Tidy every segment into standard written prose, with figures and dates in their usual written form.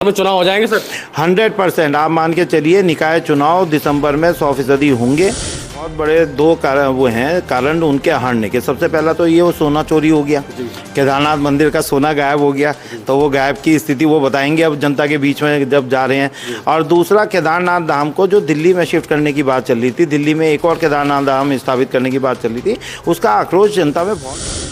में चुनाव हो जाएंगे सर? 100% आप मान के चलिए, निकाय चुनाव दिसंबर में 100% होंगे। बहुत बड़े दो कारण वो हैं कारण उनके हारने के। सबसे पहला तो ये वो सोना चोरी हो गया, केदारनाथ मंदिर का सोना गायब हो गया, तो वो गायब की स्थिति वो बताएंगे अब जनता के बीच में जब जा रहे हैं। और दूसरा, केदारनाथ धाम को जो दिल्ली में शिफ्ट करने की बात चल रही थी, दिल्ली में एक और केदारनाथ धाम स्थापित करने की बात चल रही थी, उसका आक्रोश जनता में बहुत।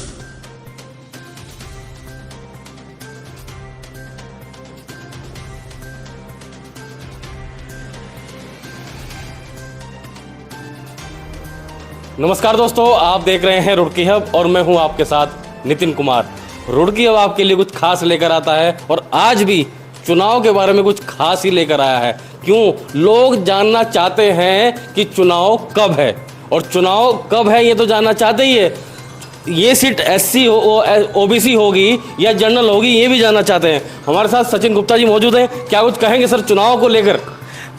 नमस्कार दोस्तों, आप देख रहे हैं रुड़की हब और मैं हूं आपके साथ नितिन कुमार। रुड़की हब आपके लिए कुछ खास लेकर आता है और आज भी चुनाव के बारे में कुछ खास ही लेकर आया है। क्यों? लोग जानना चाहते हैं कि चुनाव कब है, और चुनाव कब है ये तो जानना चाहते ही है। ये सीट एससी ओबीसी होगी या जनरल होगी ये भी जानना चाहते हैं। हमारे साथ सचिन गुप्ता जी मौजूद हैं। क्या कुछ कहेंगे सर चुनाव को लेकर?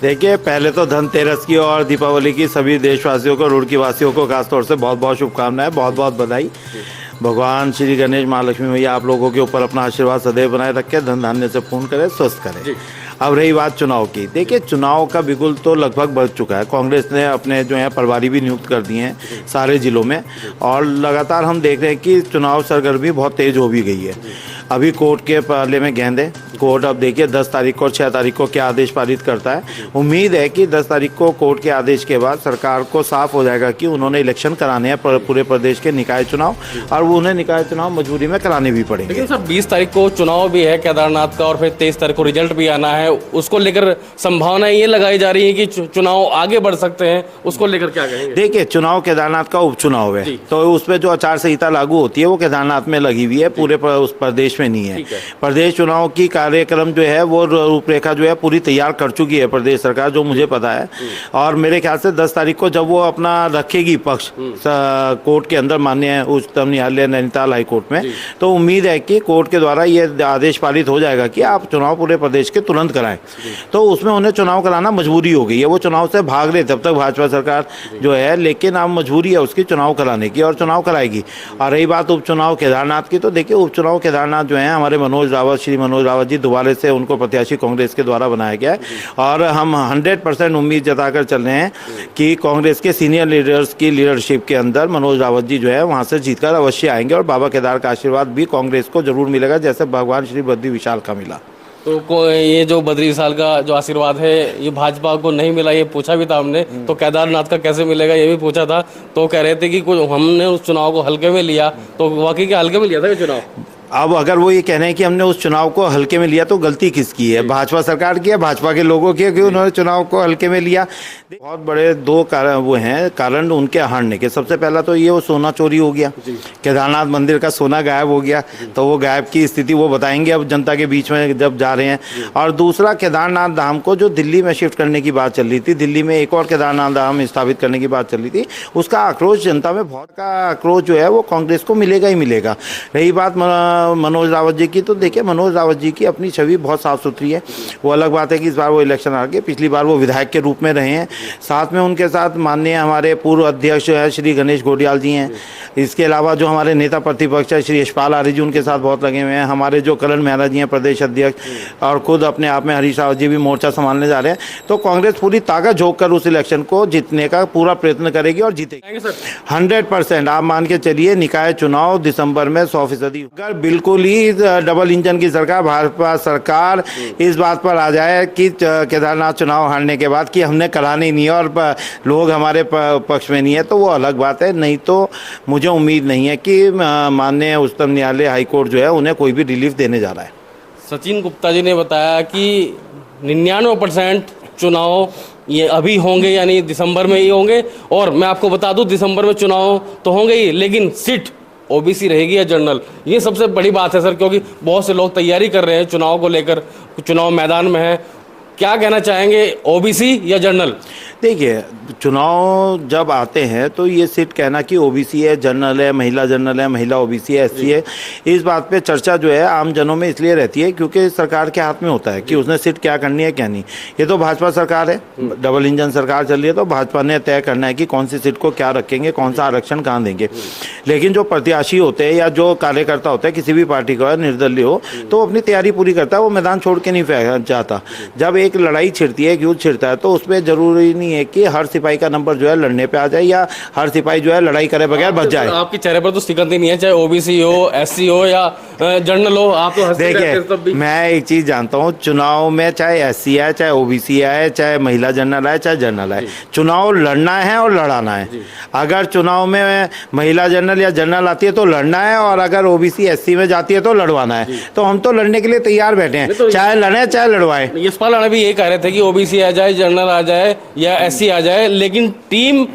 देखिए, पहले तो धनतेरस की और दीपावली की सभी देशवासियों को, रुड़की वासियों को खासतौर से बहुत बहुत शुभकामनाएं, बहुत बहुत बधाई। भगवान श्री गणेश महालक्ष्मी मैया आप लोगों के ऊपर अपना आशीर्वाद सदैव बनाए रखे, धन धान्य से पूर्ण करे, स्वस्थ करे। अब रही बात चुनाव की, देखिए चुनाव का बिगुल तो लगभग बढ़ चुका है। कांग्रेस ने अपने जो है प्रभारी भी नियुक्त कर दिए हैं सारे जिलों में, और लगातार हम देख रहे हैं कि चुनाव सरगर्मी बहुत तेज हो भी गई है। अभी कोर्ट के पाले में गेंद है। कोर्ट अब देखिए 10 तारीख और 6 तारीख को क्या आदेश पारित करता है। उम्मीद है कि 10 तारीख को कोर्ट के आदेश के बाद सरकार को साफ हो जाएगा कि उन्होंने इलेक्शन कराने हैं पूरे प्रदेश के निकाय चुनाव, और वो उन्हें निकाय चुनाव मजबूरी में कराने भी पड़ेंगे। लेकिन सर 20 तारीख को चुनाव भी है केदारनाथ का, और फिर 23 तारीख को रिजल्ट भी आना है। उसको लेकर संभावनाएं ये लगाई जा रही है कि चुनाव आगे बढ़ सकते हैं। उसको लेकर क्या कहेंगे? देखिए, चुनाव केदारनाथ का उपचुनाव है, तो उसमें जो आचार संहिता लागू होती है वो केदारनाथ में लगी हुई है, पूरे उस प्रदेश में नहीं है। प्रदेश चुनाव की कार्यक्रम जो है वो रूपरेखा जो है पूरी तैयार कर चुकी है प्रदेश सरकार, जो मुझे पता है। और मेरे ख्याल से 10 तारीख को जब वो अपना रखेगी पक्ष कोर्ट के अंदर, माननीय उच्चतम न्यायालय नैनीताल हाई कोर्ट में, तो उम्मीद है कि कोर्ट के द्वारा ये आदेश पारित हो जाएगा कि आप चुनाव पूरे प्रदेश के तुरंत कराएं। तो उसमें उन्हें चुनाव कराना मजबूरी हो गई है। वो चुनाव से भाग रहे तब तक भाजपा सरकार जो है, लेकिन अब मजबूरी है उसकी चुनाव कराने की, और चुनाव कराएगी। और रही बात उपचुनाव केदारनाथ की, तो देखिए उपचुनाव केदारनाथ जो है हमारे श्री मनोज रावत जी दोबारा से उनको प्रत्याशी कांग्रेस के द्वारा बनाया गया है, और हम 100% उम्मीद जताकर चल रहे हैं कि कांग्रेस के सीनियर लीडर्स की लीडरशिप के अंदर मनोज रावत जी जो है वहां से जीतकर अवश्य आएंगे, और बाबा केदार का आशीर्वाद भी कांग्रेस को जरूर मिलेगा, जैसे भगवान श्री बद्री विशाल का मिला। तो ये जो बद्री विशाल का जो आशीर्वाद है ये भाजपा को नहीं मिला, ये पूछा भी था हमने। तो केदारनाथ का कैसे मिलेगा ये भी पूछा था, तो कह रहे थे कि हमने उस चुनाव को हल्के में लिया। तो वाकई क्या हल्के में लिया था ये चुनाव? अब अगर वो ये कह रहे हैं कि हमने उस चुनाव को हल्के में लिया, तो गलती किसकी है? भाजपा सरकार की है, भाजपा के लोगों की है कि उन्होंने चुनाव को हल्के में लिया। बहुत बड़े दो कारण वो हैं कारण उनके हारने के। सबसे पहला तो ये वो सोना चोरी हो गया, केदारनाथ मंदिर का सोना गायब हो गया, तो वो गायब की स्थिति वो बताएंगे अब जनता के बीच में जब जा रहे हैं। और दूसरा, केदारनाथ धाम को जो दिल्ली में शिफ्ट करने की बात चल रही थी, दिल्ली में एक और केदारनाथ धाम स्थापित करने की बात चल रही थी, उसका आक्रोश जनता में बहुत का आक्रोश जो है वो कांग्रेस को मिलेगा ही मिलेगा। रही बात मनोज रावत जी की, तो देखिए मनोज रावत जी की अपनी छवि बहुत साफ सुथरी है। वो अलग बात है कि इस बार वो इलेक्शन हार गए, पिछली बार वो विधायक के रूप में रहे हैं। साथ में उनके साथ माननीय हमारे पूर्व अध्यक्ष है श्री गणेश घोटियाल जी हैं। इसके अलावा जो हमारे नेता प्रतिपक्ष है श्री यशपाल आर्य जी, उनके साथ बहुत लगे हुए हैं। हमारे जो करण मेहरा जी हैं प्रदेश अध्यक्ष, और खुद अपने आप में हरीश रावत जी भी मोर्चा संभालने जा रहे हैं। तो कांग्रेस पूरी ताकत झोंक कर उस इलेक्शन को जीतने का पूरा प्रयत्न करेगी और जीतेगी 100%। आप मान के चलिए, निकाय चुनाव दिसंबर में 100%। अगर बिल्कुल ही डबल इंजन की सरकार, भाजपा सरकार इस बात पर आ जाए कि केदारनाथ चुनाव हारने के बाद कि हमने कराने नहीं है और लोग हमारे पक्ष में नहीं है, तो वो अलग बात है। नहीं तो मुझे उम्मीद नहीं है कि माननीय उच्चतम न्यायालय हाई कोर्ट जो है उन्हें कोई भी रिलीफ देने जा रहा है। सचिन गुप्ता जी ने बताया कि 99% चुनाव ये अभी होंगे, यानी दिसंबर में ही होंगे। और मैं आपको बता दूं, दिसंबर में चुनाव तो होंगे ही, लेकिन सीट ओबीसी रहेगी या जनरल, ये सबसे बड़ी बात है सर, क्योंकि बहुत से लोग तैयारी कर रहे हैं चुनाव को लेकर, चुनाव मैदान में है। क्या कहना चाहेंगे, ओबीसी या जनरल? देखिए, चुनाव जब आते हैं तो ये सीट कहना कि ओबीसी है, जनरल है, महिला ओबीसी है, एससी है, इस बात पे चर्चा जो है आम जनों में इसलिए रहती है क्योंकि सरकार के हाथ में होता है कि उसने सीट क्या करनी है क्या नहीं। ये तो भाजपा सरकार है, डबल इंजन सरकार चल रही है, तो भाजपा ने तय करना है कि कौन सी सीट को क्या रखेंगे, कौन सा आरक्षण कहाँ देंगे। लेकिन जो प्रत्याशी होते हैं या जो कार्यकर्ता होता है किसी भी पार्टी का, निर्दलीय हो, तो अपनी तैयारी पूरी करता है, वो मैदान छोड़ के नहीं जाता। जब एक लड़ाई छिड़ती है, एक युद्ध छिड़ता है, तो उसमें जरूरी नहीं है कि हर सिपाही का नंबर जो है लड़ने पे आ जाए या हर सिपाही जो है लड़ाई करे बगैर बच जाए। आपके चेहरे पर तो सिकंदी नहीं है, चाहे ओबीसी हो, एससी हो या जनरल हो, आप तो हंसते रहते हैं तब भी। मैं एक चीज जानता हूँ, चुनाव में चाहे एससी है, चाहे ओबीसी है, चाहे महिला जनरल है, चाहे जनरल है, चुनाव लड़ना है और लड़ाना है। अगर चुनाव में महिला जनरल या जनरल आती है तो लड़ना है, और अगर ओबीसी एससी में जाती है तो लड़वाना है। तो हम तो लड़ने के लिए तैयार बैठे हैं, तो चाहे लड़े चाहे लड़वाएं। यशपाल राणा भी ये कह रहे थे कि ओबीसी आ जाए, जनरल आ जाए या एससी आ जाए, लेकिन टीम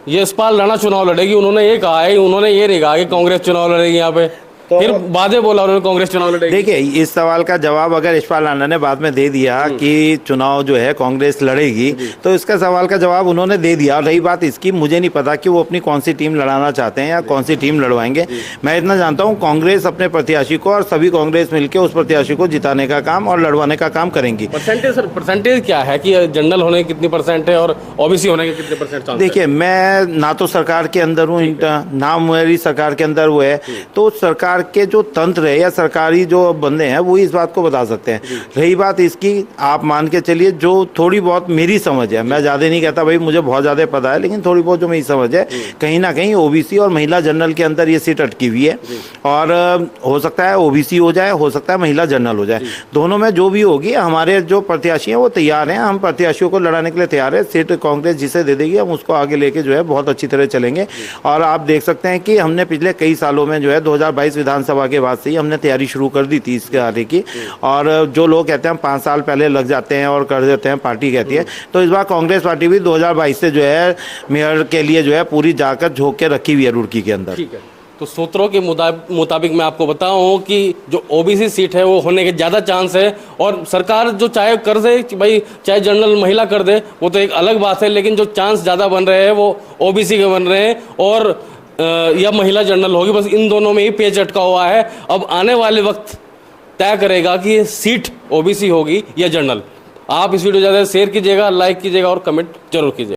यशपाल राणा चुनाव लड़ेगी। उन्होंने ये कहा है, उन्होंने ये नहीं कहा कि कांग्रेस चुनाव लड़ेगी यहाँ पे। तो फिर बातें बोला उन्होंने कांग्रेस चुनाव लड़ेगी। देखिए, इस सवाल का जवाब अगर यशपाल राणा ने बाद में दे दिया कि चुनाव जो है कांग्रेस लड़ेगी, तो इसका सवाल का जवाब उन्होंने दे दिया। और रही बात इसकी, मुझे नहीं पता कि वो अपनी कौन सी टीम लड़ाना चाहते हैं या कौन सी टीम लड़वाएंगे। मैं इतना जानता हूँ, कांग्रेस अपने प्रत्याशी को और सभी कांग्रेस मिलकर उस प्रत्याशी को जिताने का काम और लड़वाने का काम करेंगी। परसेंटेज क्या है कि जनरल होने के कितनी परसेंट है और ओबीसी होने के कितने परसेंट? देखिए, मैं ना तो सरकार के अंदर हूँ, ना मेरी सरकार के अंदर वो है, तो सरकार के जो तंत्र है या सरकारी जो बंदे हैं वो इस बात को बता सकते हैं। रही बात इसकी, आप मान के चलिए जो थोड़ी बहुत मेरी समझ है, मैं ज़्यादा नहीं कहता भाई मुझे बहुत ज़्यादा पता है, लेकिन थोड़ी बहुत जो मेरी समझ है, कहीं ना कहीं ओबीसी और महिला जनरल के अंदर ये सीट अटकी हुई है। और हो सकता है ओबीसी हो जाए, हो सकता है महिला जनरल हो जाए, दोनों में जो भी होगी, हमारे जो प्रत्याशी हैं वो तैयार हैं, हम प्रत्याशियों को लड़ाने के लिए तैयार है। सीट कांग्रेस जिसे दे देगी हम उसको आगे लेके जो है बहुत अच्छी तरह चलेंगे। और आप देख सकते हैं कि हमने पिछले कई सालों में जो है 2022 विधानसभा के बाद से ही हमने तैयारी शुरू कर दी थी इसके आगे की। और जो लोग कहते हैं 5 साल पहले लग जाते हैं और कर देते हैं, पार्टी कहती है, तो इस बार कांग्रेस पार्टी भी 2022 से जो है मेयर के लिए जो है पूरी जाकर झोंक के रखी हुई है रुड़की के अंदर। ठीक है, तो सूत्रों के मुताबिक मैं आपको बताऊं कि जो ओबीसी सीट है वो होने के ज़्यादा चांस है। और सरकार जो चाहे कर दे, भाई चाहे जनरल महिला कर दे, वो तो एक अलग बात है, लेकिन जो चांस ज़्यादा बन रहे हैं वो ओबीसी के बन रहे हैं और या महिला जनरल होगी। बस इन दोनों में ही पेच अटका हुआ है। अब आने वाले वक्त तय करेगा कि ये सीट ओबीसी होगी या जनरल। आप इस वीडियो ज़्यादा शेयर कीजिएगा, लाइक कीजिएगा और कमेंट जरूर कीजिएगा।